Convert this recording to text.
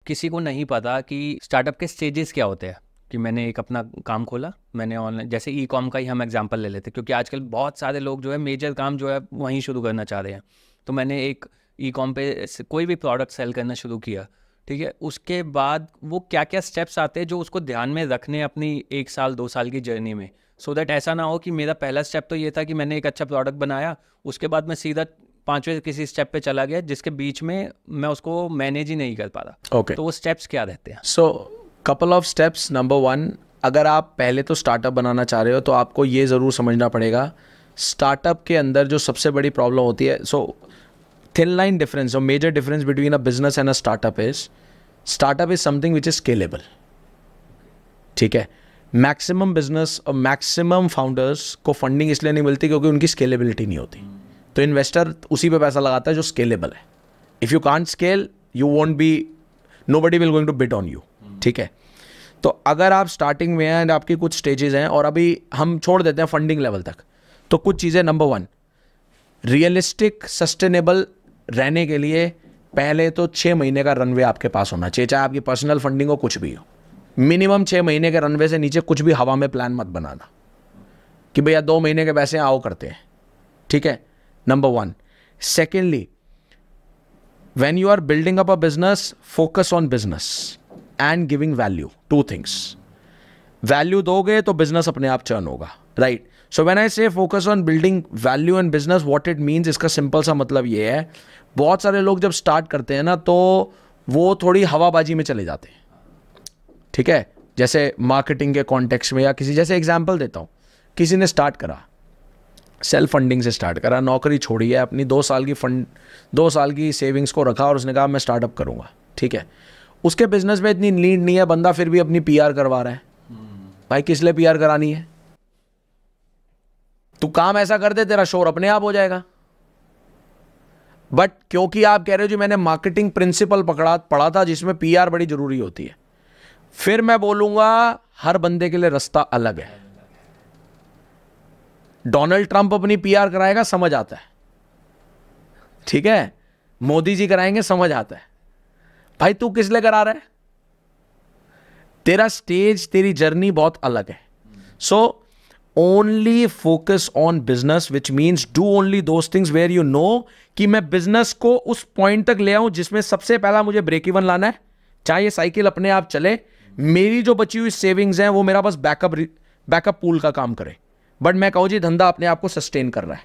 किसी को नहीं पता कि स्टार्टअप के स्टेजेस क्या होते हैं। कि मैंने एक अपना काम खोला, मैंने ऑनलाइन, जैसे ई कॉम का ही हम एग्जांपल ले लेते, क्योंकि आजकल बहुत सारे लोग जो है मेजर काम जो है वहीं शुरू करना चाह रहे हैं। तो मैंने एक ई कॉम पे कोई भी प्रोडक्ट सेल करना शुरू किया, ठीक है। उसके बाद वो क्या क्या स्टेप्स आते हैं जो उसको ध्यान में रखने अपनी 1 साल 2 साल की जर्नी में, सो दैट ऐसा ना हो कि मेरा पहला स्टेप तो ये था कि मैंने एक अच्छा प्रोडक्ट बनाया, उसके बाद मैं सीधा 5वें किसी स्टेप पे चला गया जिसके बीच में मैं उसको मैनेज ही नहीं कर पा रहा। ओके, तो वो स्टेप्स क्या रहते हैं? सो कपल ऑफ स्टेप्स। नंबर 1, अगर आप पहले तो स्टार्टअप बनाना चाह रहे हो तो आपको ये ज़रूर समझना पड़ेगा स्टार्टअप के अंदर जो सबसे बड़ी प्रॉब्लम होती है, सो थिन लाइन डिफरेंस और major difference between a business and a startup is something which is scalable. ठीक है, मैक्सिमम बिजनेस और मैक्सिमम फाउंडर्स को फंडिंग इसलिए नहीं मिलती क्योंकि उनकी स्केलेबिलिटी नहीं होती। तो इन्वेस्टर उसी पे पैसा लगाता है जो स्केलेबल है। If you can't scale you won't be, nobody will going to bid on you. ठीक है, तो अगर आप स्टार्टिंग में हैं एंड आपकी कुछ स्टेजेस हैं और अभी हम छोड़ देते हैं फंडिंग लेवल तक, तो कुछ चीज़ें, नंबर 1, रियलिस्टिक सस्टेनेबल रहने के लिए पहले तो 6 महीने का रनवे आपके पास होना चाहिए, चाहे आपकी पर्सनल फंडिंग हो कुछ भी हो। मिनिमम 6 महीने के रनवे से नीचे कुछ भी हवा में प्लान मत बनाना कि भैया 2 महीने के पैसे आओ करते हैं। ठीक है, number 1। Secondly, when you are building up a business, focus on business and giving value. 2 things. Value दोगे तो business अपने आप churn होगा, right? So when I say focus on building value and business, what it means, इसका simple सा मतलब ये है, बहुत सारे लोग जब स्टार्ट करते हैं ना तो वो थोड़ी हवाबाजी में चले जाते हैं। ठीक है, जैसे मार्केटिंग के कॉन्टेक्स्ट में, या किसी, जैसे एग्जाम्पल देता हूँ, किसी ने स्टार्ट करा, सेल्फ फंडिंग से स्टार्ट करा, नौकरी छोड़ी है, अपनी 2 साल की सेविंग्स को रखा और उसने कहा मैं स्टार्टअप करूंगा। ठीक है, उसके बिजनेस में इतनी नीड नहीं है, बंदा फिर भी अपनी पीआर करवा रहा है। भाई किस लिए पीआर करानी है? तू काम ऐसा कर दे तेरा शोर अपने आप हो जाएगा। बट क्योंकि आप कह रहे हो जी मैंने मार्केटिंग प्रिंसिपल पढ़ा था जिसमें पीआर बड़ी जरूरी होती है, फिर मैं बोलूंगा हर बंदे के लिए रास्ता अलग है। डोनाल्ड ट्रंप अपनी पीआर कराएगा, समझ आता है। ठीक है, मोदी जी कराएंगे, समझ आता है। भाई तू किस लिए करा रहा है? तेरा स्टेज, तेरी जर्नी बहुत अलग है। So only focus on business, which means do only those things where you know कि मैं बिजनेस को उस पॉइंट तक ले आऊं जिसमें सबसे पहला मुझे ब्रेक इवन लाना है, चाहे ये साइकिल अपने आप चले, मेरी जो बची हुई सेविंग्स हैं वो मेरा बस बैकअप पूल का काम करे, बट मैं कहूँ जी धंधा अपने आप को सस्टेन कर रहा है।